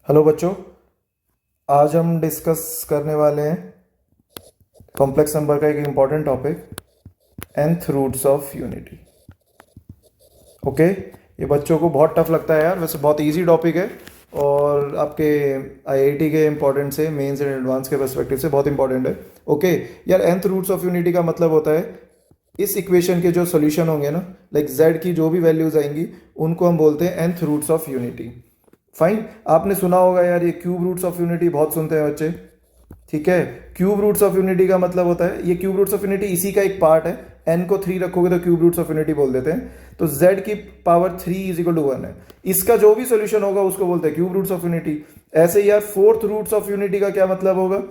Hello बच्चों। आज हम डिस्कस करने वाले हैं कॉम्प्लेक्स नंबर का एक important topic, nth roots of unity. Okay, ये बच्चों को बहुत टफ लगता है यार, वैसे बहुत इजी टॉपिक है और आपके आईआईटी के इम्पोर्टेंट से, मेंस एंड एडवांस के पर्सपेक्टिव से बहुत इंपॉर्टेंट है। ओके यार, nth रूट्स ऑफ यूनिटी का मतलब होता है इस इक्वेशन के जो सोल्यूशन होंगे ना, लाइक z की जो भी वैल्यूज आएंगी उनको हम बोलते हैं nth roots of unity. Fine, आपने सुना होगा यार, ये क्यूब रूट्स ऑफ यूनिटी बहुत सुनते हैं बच्चे। ठीक है, क्यूब रूट्स ऑफ यूनिटी का मतलब होता है, ये क्यूब रूट्स ऑफ यूनिटी इसी का एक पार्ट है। n को 3 रखोगे तो क्यूब रूट्स ऑफ यूनिटी बोल देते हैं। तो z की पावर 3 इज इक्वल टू 1 है, इसका जो भी सोल्यूशन होगा उसको बोलते हैं क्यूब रूट्स ऑफ यूनिटी। ऐसे ही यार फोर्थ रूट्स ऑफ यूनिटी का क्या मतलब होगा,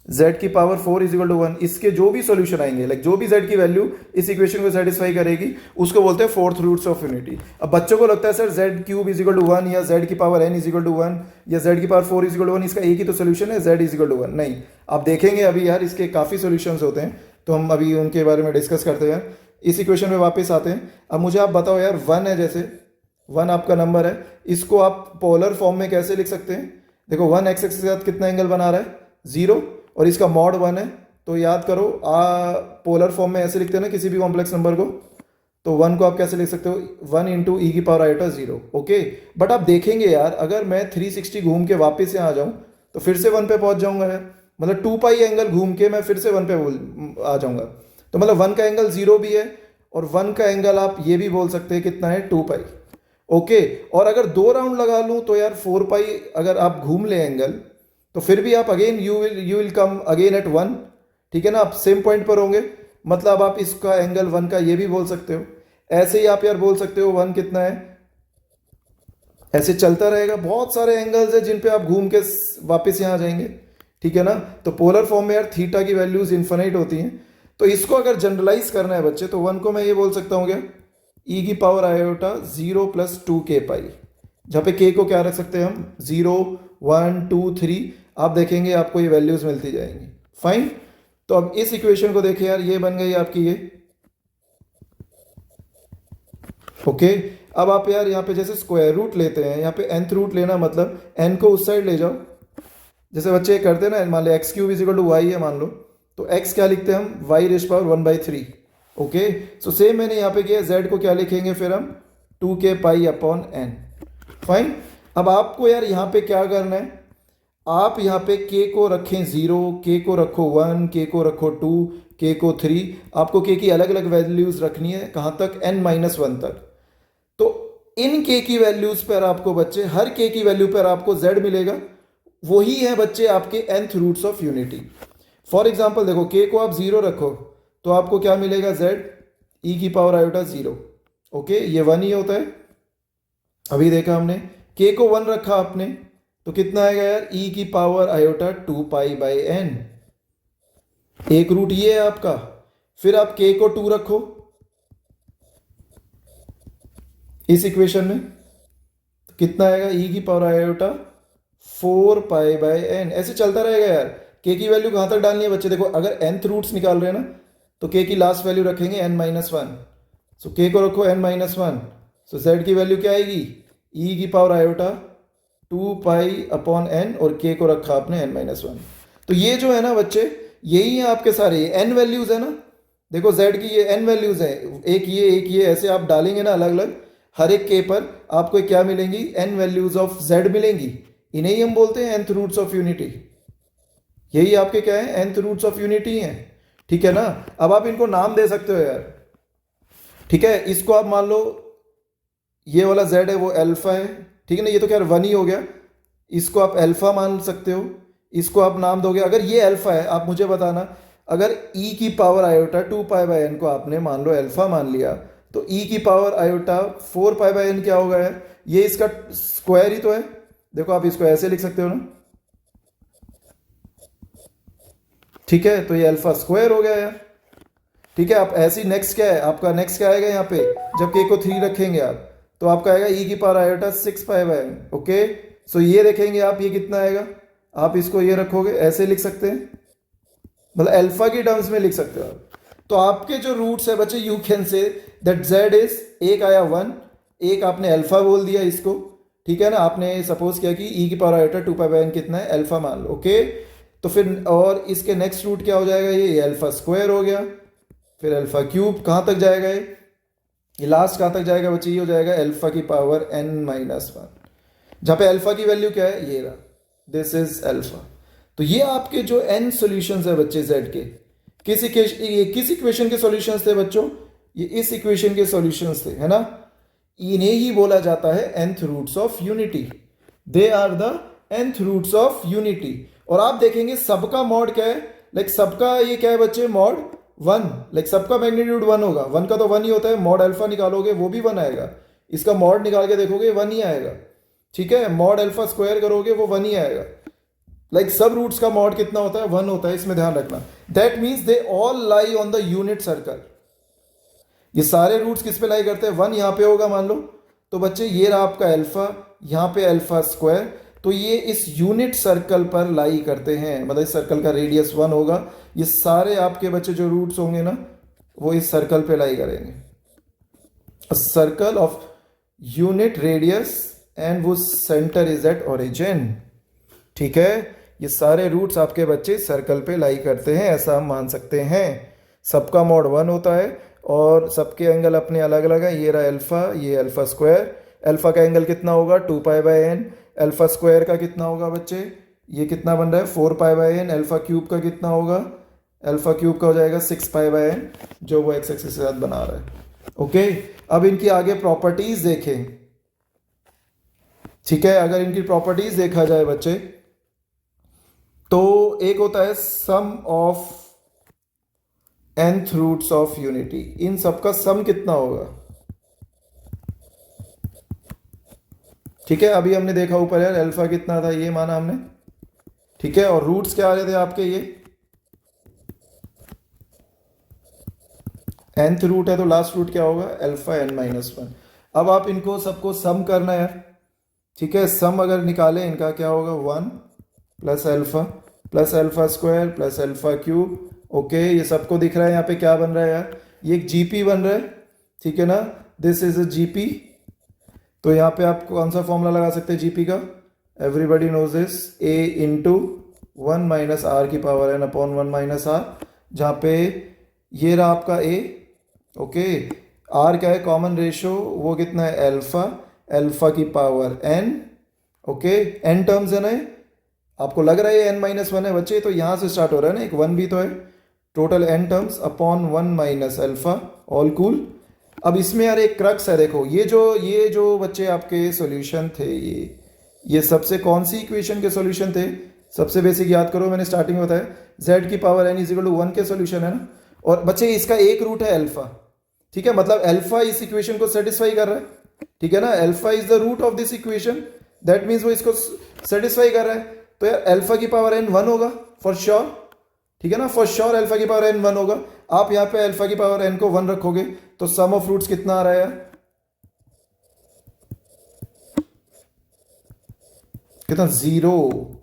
z की पावर 4 इज इक्वल टू 1, इसके जो भी सॉल्यूशन आएंगे, लाइक जो भी z की वैल्यू इस इक्वेशन को सेटिस्फाई करेगी उसको बोलते हैं फोर्थ रूट्स ऑफ यूनिटी। अब बच्चों को लगता है sir z cube is equal to 1 या z की power n is equal to 1 या z की पावर 4 इज इक्वल टू 1, इसका एक ही तो सोल्यूशन है, z इज इक्वल टू 1। नहीं, आप देखेंगे अभी यार इसके काफ़ी सोल्यूशंस होते हैं, तो हम अभी उनके बारे में डिस्कस करते हैं। इस इक्वेशन में वापस आते हैं। अब मुझे आप बताओ यार, 1 है, जैसे 1 आपका नंबर है, इसको आप पोलर फॉर्म में कैसे लिख सकते हैं? देखो 1 एक्स एक्सिस के साथ कितना एंगल बना रहा है, 0, और इसका मॉड 1 है, तो याद करो पोलर फॉर्म में ऐसे लिखते हैं ना किसी भी कॉम्प्लेक्स नंबर को, तो 1 को आप कैसे लिख सकते हो, 1 इंटू ई की पावर आयोटा 0। ओके, बट आप देखेंगे यार, अगर मैं 360 घूम के वापस यहाँ आ जाऊँ तो फिर से 1 पे पहुंच जाऊंगा यार, मतलब 2 पाई एंगल घूम के मैं फिर से 1 पे आ जाऊंगा। तो मतलब 1 का एंगल 0 भी है और 1 का एंगल आप ये भी बोल सकते हैं कितना है, 2 पाई। ओके, और अगर 2 राउंड लगा लूँ तो यार 4 पाई अगर आप घूम ले एंगल, तो फिर भी आप again you will come again at 1। ठीक है ना, आप सेम पॉइंट पर होंगे, मतलब आप इसका एंगल 1 का ये भी बोल सकते हो। ऐसे ही आप यार बोल सकते हो 1 कितना है, ऐसे चलता रहेगा, बहुत सारे एंगल्स है जिन पे आप घूम के वापस यहाँ आ जाएंगे। ठीक है ना, तो पोलर फॉर्म में यार थीटा की वैल्यूज इन्फिनिट होती हैं। तो इसको अगर जनरलाइज करना है बच्चे, तो 1 को मैं ये बोल सकता हूँ क्या, ई की पावर आयोटा 0 प्लस 2k पाई, जहाँ पे k को क्या रख सकते हैं हम, 0 1 2 3, आप देखेंगे आपको ये वैल्यूज मिलती जाएंगी। फाइन, तो अब इस इक्वेशन को देखिए यार, ये बन गई आपकी ये। ओके, अब आप यार यहाँ पे जैसे स्क्वायर रूट लेते हैं, यहाँ पे nth रूट लेना मतलब n को उस साइड ले जाओ, जैसे बच्चे करते हैं ना, मान लो X cube is equal to Y है मान लो, तो x क्या लिखते हैं हम, y raise power 1/3। Okay, so same मैंने यहाँ पे किया, z को क्या लिखेंगे फिर हम, 2k pi upon n। Fine, अब आपको यार यहाँ पे क्या करना है, आप यहाँ पे k को रखें 0, k को रखो 1, k को रखो 2, k को 3, आपको k की अलग अलग वैल्यूज रखनी है, कहाँ तक, n-1 तक। तो इन k की वैल्यूज पर आपको बच्चे, हर k की वैल्यू पर आपको z मिलेगा, वही है बच्चे आपके nth roots of unity. For example देखो, k को आप 0 रखो तो आपको क्या मिलेगा, z e की पावर आयोटा 0। ओके, ये 1 ही होता है। अभी देखा हमने, k को 1 रखा आपने तो कितना आएगा यार, e की power iota 2 pi by n, एक रूट ये है आपका। फिर आप k को 2 रखो इस इक्वेशन में, तो कितना आएगा, e की power iota 4 pi by n, ऐसे चलता रहेगा यार। k की वैल्यू कहां तक डालनी है बच्चे, देखो अगर nth रूट्स निकाल रहे हैं ना, तो k की लास्ट वैल्यू रखेंगे n-1, सो k को रखो n-1, सो z की वैल्यू क्या आएगी, e की power iota 2 pi upon n, और k को रखा आपने n-1। तो ये जो है ना बच्चे, यही है आपके सारे, ये n वैल्यूज है ना, देखो z की ये n वैल्यूज है, एक ये ऐसे आप डालेंगे ना अलग अलग, हर एक k पर आपको क्या मिलेंगी, n वैल्यूज ऑफ z मिलेंगी, इन्हें ही हम बोलते हैं nth रूट्स ऑफ यूनिटी। यही आपके क्या है, nth रूट्स ऑफ यूनिटी हैं। ठीक है ना, अब आप इनको नाम दे सकते हो यार। ठीक है, इसको आप मान लो ये वाला z है वो अल्फा है, ठीक है ना, ये तो क्या 1 ही हो गया, इसको आप अल्फा मान सकते हो, इसको आप नाम दोगे, अगर ये अल्फा है आप मुझे बताना, अगर e की power iota 2 pi by n को आपने मान लो अल्फा मान लिया, तो e की power iota 4 pi by n क्या होगा यार, ये इसका स्क्वायर ही तो है। देखो आप इसको ऐसे लिख सकते हो ना, ठीक है, तो ये अल्फा स्क्वायर हो गया यार। ठीक है, आप ऐसी नेक्स्ट क्या है आपका, नेक्स्ट क्या आएगा यहाँ पे, जब k को 3 रखेंगे आप, तो आपका आएगा e की power iota 6 pi by n। Okay, so ये देखेंगे आप, ये कितना आएगा, आप इसको ये रखोगे, ऐसे लिख सकते हैं, मतलब अल्फा की टर्म्स में लिख सकते हो आप। तो आपके जो रूट्स है बच्चे, you can say that z is, एक आया 1, एक आपने अल्फा बोल दिया इसको, ठीक है ना, आपने सपोज किया कि e की power iota 2 pi by n कितना है, अल्फा मान लो, ओके। तो फिर और इसके नेक्स्ट रूट क्या हो जाएगा, ये अल्फा स्क्वायर हो गया, फिर अल्फा क्यूब, कहाँ तक जाएगा ये लास्ट कहाँ तक जाएगा बच्चे, ये हो जाएगा अल्फा की पावर n-1, जहाँ पे अल्फा की वैल्यू क्या है, ये रहा, दिस इज अल्फा। तो ये आपके जो n सॉल्यूशंस है बच्चे z के, किस इक्वेशन के सॉल्यूशंस थे बच्चों, ये इस इक्वेशन के सॉल्यूशंस थे, है ना। इन्हें ही बोला जाता है nth roots of unity, they are the nth roots of unity. और आप देखेंगे सबका मॉड क्या है, लाइक सबका ये क्या है बच्चे, मॉड 1, लाइक सबका मैग्नीट्यूड 1 होगा, 1 का तो 1 ही होता है, मॉड अल्फा निकालोगे वो भी 1 आएगा, इसका मॉड निकाल के देखोगे 1 ही आएगा, ठीक है। मॉड अल्फा स्क्वायर करोगे वो 1 ही आएगा, लाइक सब रूट्स का मॉड कितना होता है, 1 होता है, इसमें ध्यान रखना। That means they all lie on the unit circle, ये सारे रूट्स किस पे लाई करते हैं, 1 यहाँ पे होगा मान लो, तो बच्चे ये रहा आपका अल्फा, यहाँ पे अल्फा स्क्वायर, तो ये इस यूनिट सर्कल पर लाई करते हैं, मतलब इस सर्कल का रेडियस 1 होगा, ये सारे आपके बच्चे जो रूट्स होंगे ना वो इस सर्कल पे लाई करेंगे, circle of unit radius and वो सेंटर इज एट ओरिजिन, ठीक है। ये सारे रूट्स आपके बच्चे सर्कल पे लाई करते हैं, ऐसा हम मान सकते हैं। सबका मॉड 1 होता है और सबके एंगल अपने अलग अलग है, ये रहा अल्फा, ये अल्फा स्क्वायर, अल्फा का एंगल कितना होगा 2 पाई बाई n, अल्फा स्क्वायर का कितना होगा बच्चे, ये कितना बन रहा है 4 पाई बाई n, अल्फा क्यूब का कितना होगा, अल्फा क्यूब का हो जाएगा 6 पाई बाई n, जो वो एक्स एक्सिस के साथ बना रहा है, ओके। अब इनकी आगे प्रॉपर्टीज देखें, ठीक है। अगर इनकी प्रॉपर्टीज देखा जाए बच्चे, तो एक होता है sum of nth roots of unity, इन सबका सम कितना होगा, ठीक है। अभी हमने देखा ऊपर यार अल्फा कितना था, ये माना हमने, ठीक है। और रूट्स क्या आ रहे थे आपके, ये nth रूट है तो लास्ट रूट क्या होगा, अल्फा n-1। अब आप इनको सबको सम करना है यार, ठीक है। सम अगर निकालें इनका क्या होगा, 1 plus alpha square plus alpha cube, okay. ये सबको दिख रहा है यहाँ पे क्या बन रहा है यार, ये एक जीपी बन रहा है, ठीक है ना, दिस इज अ जीपी। तो यहाँ पे आप कौन सा फॉर्मूला लगा सकते हैं जीपी का, everybody knows this, a into 1 minus R की power n upon 1 minus R, जहाँ पे ये रहा आपका a, ओके। आर क्या है, कॉमन रेशो, वो कितना है अल्फा, अल्फा की power n, okay. n terms है ना, आपको लग रहा है n-1 है बच्चे, तो यहाँ से स्टार्ट हो रहा है ना, एक 1 भी तो है, total n terms upon 1 minus alpha, all cool. अब इसमें यार एक क्रक्स है, देखो ये जो बच्चे आपके सॉल्यूशन थे, ये सबसे कौन सी इक्वेशन के सॉल्यूशन थे, सबसे बेसिक याद करो, मैंने स्टार्टिंग में बताया z की power n is equal to 1 के सॉल्यूशन है ना। और बच्चे इसका एक रूट है अल्फा, ठीक है, मतलब अल्फा इस इक्वेशन को सेटिस्फाई कर रहा है, ठीक है ना, alpha is the root of this equation, that means वो इसको सेटिस्फाई कर रहा है। तो यार अल्फा की पावर n 1 होगा फॉर श्योर, ठीक है ना, फॉर श्योर अल्फा की पावर n 1 होगा। आप यहाँ पे अल्फा की पावर n को 1 रखोगे तो सम ऑफ रूट्स कितना आ रहा है यार, कितना, 0।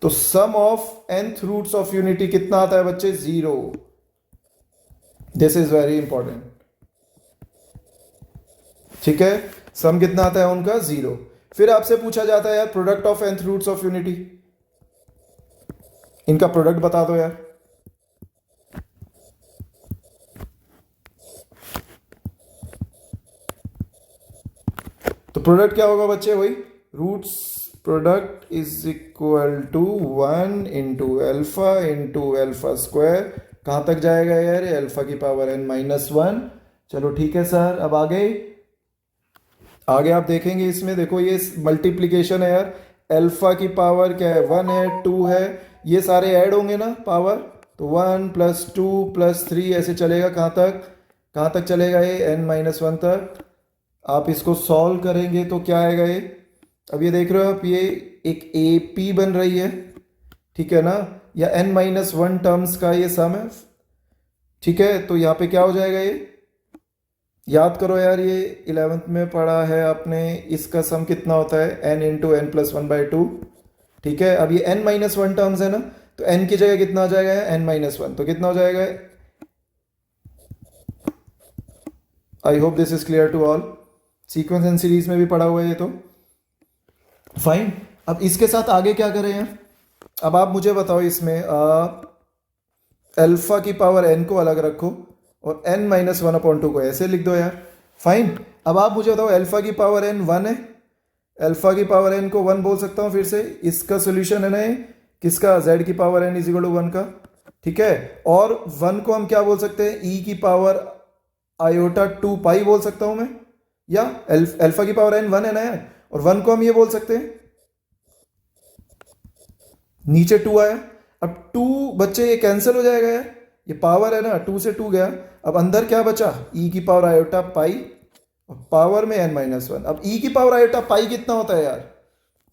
तो sum of nth roots of unity कितना आता है बच्चे, 0। दिस इज वेरी इंपॉर्टेंट, ठीक है। सम कितना आता है उनका, 0। फिर आपसे पूछा जाता है यार product of nth roots of unity, इनका प्रोडक्ट बता दो यार। तो प्रोडक्ट क्या होगा बच्चे, वही roots product is equal to 1 into alpha square, कहां तक जाएगा यार, अल्फा की पावर n-1। चलो ठीक है सर, अब आगे आप देखेंगे इसमें, देखो ये मल्टीप्लीकेशन है यार, अल्फा की पावर क्या है, 1 है 2 है, ये सारे ऐड होंगे ना पावर, तो 1 प्लस 2 प्लस 3 ऐसे चलेगा, कहाँ तक चलेगा ये, n-1 तक। आप इसको सॉल्व करेंगे तो क्या आएगा ये, अब ये देख रहे हो आप, ये एक AP बन रही है, ठीक है ना, या n-1 टर्म्स का ये सम है, ठीक है। तो यहाँ पे क्या हो जाएगा, ये याद करो यार, ये 11th में पढ़ा है आपने, इसका सम कितना होता है, n इंटू n प्लस 1/2, ठीक है। अब ये n-1 टर्म्स है ना, तो n की जगह कितना आ जाएगा, n-1, तो कितना हो जाएगा, I hope this is clear to all. Sequence and series में भी पढ़ा हुआ है ये तो। फाइन, अब इसके साथ आगे क्या करें यार? अब आप मुझे बताओ इसमें अल्फा की पावर n को अलग रखो और n माइनस 1/2 को ऐसे लिख दो यार। फाइन, अब आप मुझे बताओ अल्फा की पावर n 1 है, अल्फा की पावर n को 1 बोल सकता हूँ फिर से। इसका सोल्यूशन है ना ये, किसका? z की power n is equal to 1 का, ठीक है। और 1 को हम क्या बोल सकते हैं? e की पावर आयोटा 2 पाई बोल सकता हूं मैं, या अल्फा की पावर n 1 है ना यार, और 1 को हम ये बोल सकते हैं, नीचे 2 आया। अब 2 बच्चे ये कैंसिल हो जाएगा यार, ये पावर है ना, 2 से 2 गया। अब अंदर क्या बचा? e की पावर आयोटा पाई, पावर में n माइनस 1। अब e की पावर आयोटा पाई कितना होता है यार?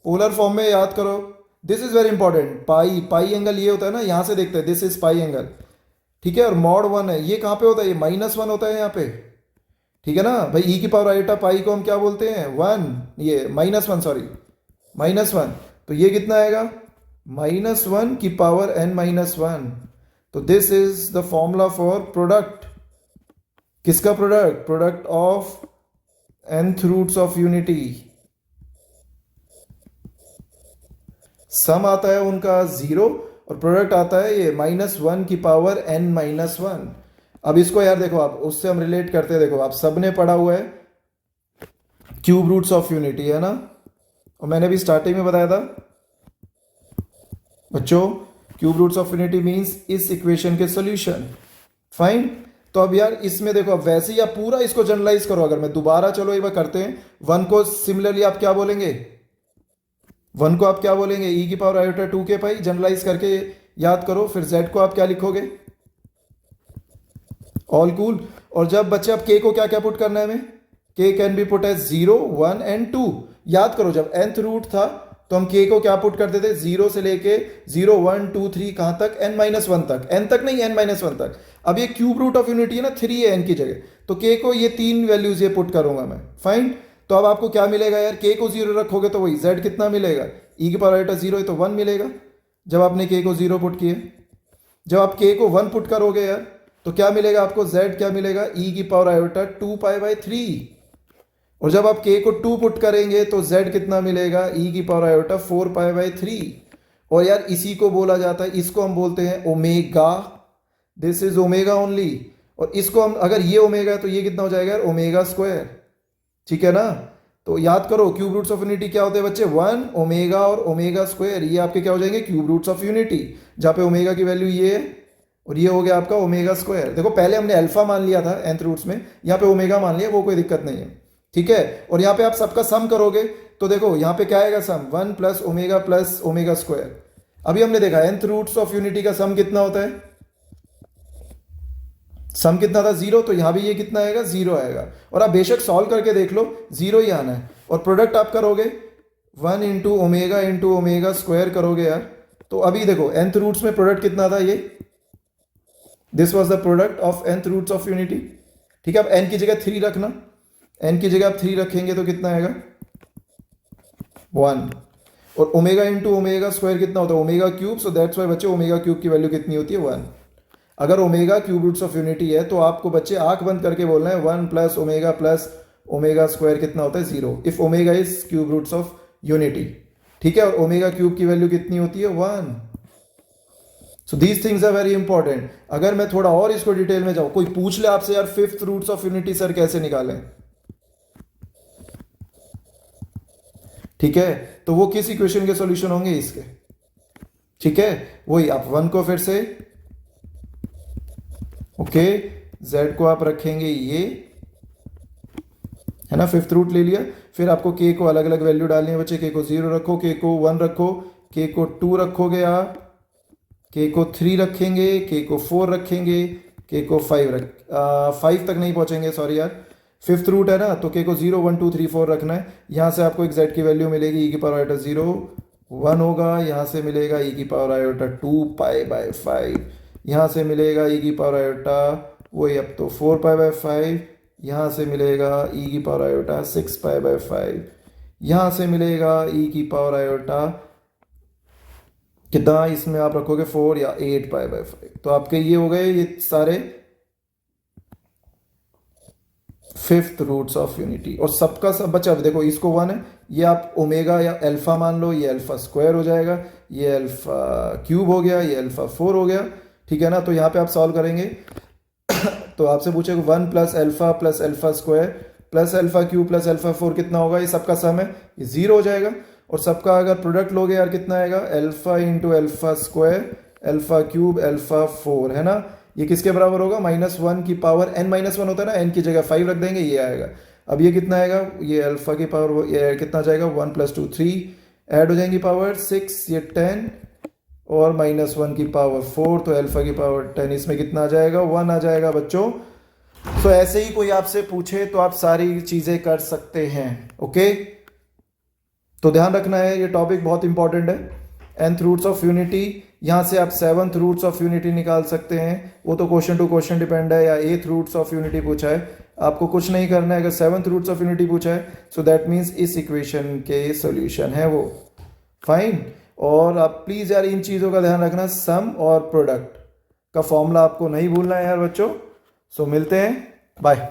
पोलर फॉर्म में याद करो, this is very important. Pi, pi angle ये होता है ना, यहां से देखते हैं, दिस इज पाई एंगल, ठीक है। और मॉड 1 है, ये कहां पे होता है? ये -1 होता है यहाँ पे, ठीक है ना भाई। e की पावर आयोटा पाई को हम क्या बोलते हैं? 1, ये -1, सॉरी -1। तो ये कितना आएगा? -1 की पावर n माइनस 1। तो this is the formula for product, किसका product? Product of nth roots of unity. Sum आता है उनका 0 और प्रोडक्ट आता है ये -1 की पावर n माइनस 1। अब इसको यार देखो, आप उससे हम रिलेट करते हैं। देखो, आप सबने पढ़ा हुआ है क्यूब रूट्स ऑफ यूनिटी, है ना, और मैंने भी स्टार्टिंग में बताया था बच्चों, cube roots of unity means इस इक्वेशन के सॉल्यूशन। फाइन, तो अब यार इसमें देखो, अब वैसे ही आप पूरा इसको जनरलाइज करो। अगर मैं दोबारा, चलो एक बार करते हैं। 1 को सिमिलरली आप क्या बोलेंगे? 1 को आप क्या बोलेंगे? e की पावर आयोटा 2 के पाई, जनरलाइज करके याद करो। फिर z को आप क्या लिखोगे? All cool. और जब बच्चे, अब k को क्या क्या पुट करना है हमें? k can be put as 0, 1 and 2। याद करो, जब nth रूट था तो हम k को क्या पुट करते थे? 0 से लेके 0, 1, 2, 3 कहां तक? n माइनस 1 तक, n तक नहीं, n माइनस 1 तक। अब ये क्यूब रूट ऑफ यूनिटी है ना, 3 है n की जगह, तो k को ये 3 वैल्यूज ये पुट करूंगा मैं। फाइन, तो अब आपको क्या मिलेगा यार? k को 0 रखोगे तो वही z कितना मिलेगा? e की पावर आयोटा 0 है तो 1 मिलेगा, जब आपने k को 0 पुट किए। जब आप k को 1 पुट करोगे यार, तो क्या मिलेगा आपको? z क्या मिलेगा? e की पावर आयोटा 2 पाई बाई 3। और जब आप k को 2 पुट करेंगे तो z कितना मिलेगा? e की पावर आयोटा 4 पाई बाई 3। और यार इसी को बोला जाता है, इसको हम बोलते हैं omega, this is omega only. और इसको हम, अगर ये ओमेगा है तो ये कितना हो जाएगा यार? ओमेगा स्क्वायर, ठीक है ना। तो याद करो, क्यूब रूट्स ऑफ यूनिटी क्या होते हैं बच्चे? 1 ओमेगा और ओमेगा स्क्वायर, ये आपके क्या हो जाएंगे? क्यूब रूट्स ऑफ यूनिटी, जहां पे ओमेगा की वैल्यू ये है और ये हो गया आपका ओमेगा स्क्वायर। देखो, पहले हमने अल्फा मान लिया था nth रूट्स में, यहाँ पे ओमेगा मान लिया, वो कोई दिक्कत नहीं है, ठीक है। और यहाँ पे आप सबका सम करोगे तो देखो यहाँ पे क्या आएगा? सम 1 प्लस ओमेगा स्क्वायर। अभी हमने देखा nth रूट्स ऑफ यूनिटी का सम कितना होता है? सम कितना था? 0। तो यहां भी ये कितना आएगा? 0 आएगा। और आप बेशक सॉल्व करके देख लो, 0 ही आना है। और प्रोडक्ट आप करोगे 1 इंटू ओमेगा स्क्वायर करोगे यार, तो अभी देखो nth रूट्स में प्रोडक्ट कितना था? ये this was the product of nth roots of unity, ठीक है। अब n की जगह 3 रखना, n की जगह आप 3 रखेंगे तो कितना आएगा? 1। और ओमेगा इंटू ओमेगा स्क्वायर कितना होता है? Omega cube. So that's why बच्चे ओमेगा क्यूब की वैल्यू कितनी होती है? 1। अगर omega cube roots of unity है तो आपको बच्चे आंख बंद करके बोलना है 1 प्लस ओमेगा स्क्वायर कितना होता है? 0, if omega is cube roots of unity, ठीक है। और ओमेगा क्यूब की वैल्यू कितनी होती है? 1। So these things are very important. अगर मैं थोड़ा और इसको डिटेल में जाऊं, कोई पूछ ले आपसे यार 5th roots of unity sir कैसे निकालें, ठीक है, तो वो किस इक्वेशन के सॉल्यूशन होंगे? इसके, ठीक है। वही आप 1 को फिर से, ओके, z को आप रखेंगे ये, है ना, 5th रूट ले लिया। फिर आपको k को अलग अलग वैल्यू डालनी है बच्चे। k को 0 रखो, k को 1 रखो, k को 2 रखोगे आप, k को 3 रखेंगे, k को 4 रखेंगे, k को 5 तक नहीं पहुंचेंगे, सॉरी यार, 5th रूट है ना, तो k को 0, 1, 2, 3, 4 रखना है। यहां से आपको एक z की वैल्यू मिलेगी, e की पावर आयोटा 0, 1 होगा। यहां से मिलेगा e की पावर आयोटा 2 पाई बाय 5। यहाँ से मिलेगा e की पावर आयोटा वही, अब तो 4 पाई बाय 5। यहाँ से मिलेगा e की पावर आयोटा 6 पाई बाय 5। यहाँ से मिलेगा e की पावर आयोटा कितना? इसमें आप रखोगे 4 या 8 पाई बाय 5। तो आपके ये हो गए ये सारे फिफ्थ रूट्स ऑफ यूनिटी। और सबका सब बच्चा देखो, इसको 1 है, ये आप ओमेगा या अल्फा मान लो, ये अल्फा स्क्वायर हो जाएगा, ये अल्फा क्यूब हो गया, ये अल्फा 4 हो गया, ठीक है ना। तो यहाँ पे आप सॉल्व करेंगे तो आपसे पूछेगा 1 plus alpha square plus alpha cube plus alpha 4 कितना होगा, ये सबका सम है, ये 0 हो जाएगा। और सबका अगर प्रोडक्ट लोगे यार कितना आएगा, alpha into alpha square alpha cube alpha 4, है ना। ये किसके बराबर होगा, -1 की पावर n-1 होता है ना, n की जगह 5 रख देंगे, ये आएगा। अब ये कितना आएगा, ये अल्फा की पावर ये कितना जाएगा, 1 + 2 3, ऐड हो जाएंगी पावर 6, ये 10 और -1 की पावर 4, तो अल्फा की पावर 10, इसमें कितना आ जाएगा, 1 आ जाएगा बच्चों। तो ऐसे ही कोई आपसे पूछे तो आप सारी चीजें कर सकते हैं, ओके। तो ध्यान रखना है, ये टॉपिक बहुत इंपॉर्टेंट है। nth रूट्स ऑफ यूनिटी, यहाँ से आप 7th रूट्स ऑफ यूनिटी निकाल सकते हैं, वो तो क्वेश्चन टू क्वेश्चन डिपेंड है। या 8th रूट्स ऑफ यूनिटी पूछा है, आपको कुछ नहीं करना है। अगर 7th रूट्स ऑफ यूनिटी पूछा है, सो दैट मीन्स इस इक्वेशन के सोल्यूशन है वो, फाइन। और आप प्लीज यार इन चीजों का ध्यान रखना, सम और प्रोडक्ट का फॉर्मूला आपको नहीं भूलना है यार बच्चों। सो मिलते हैं, बाय।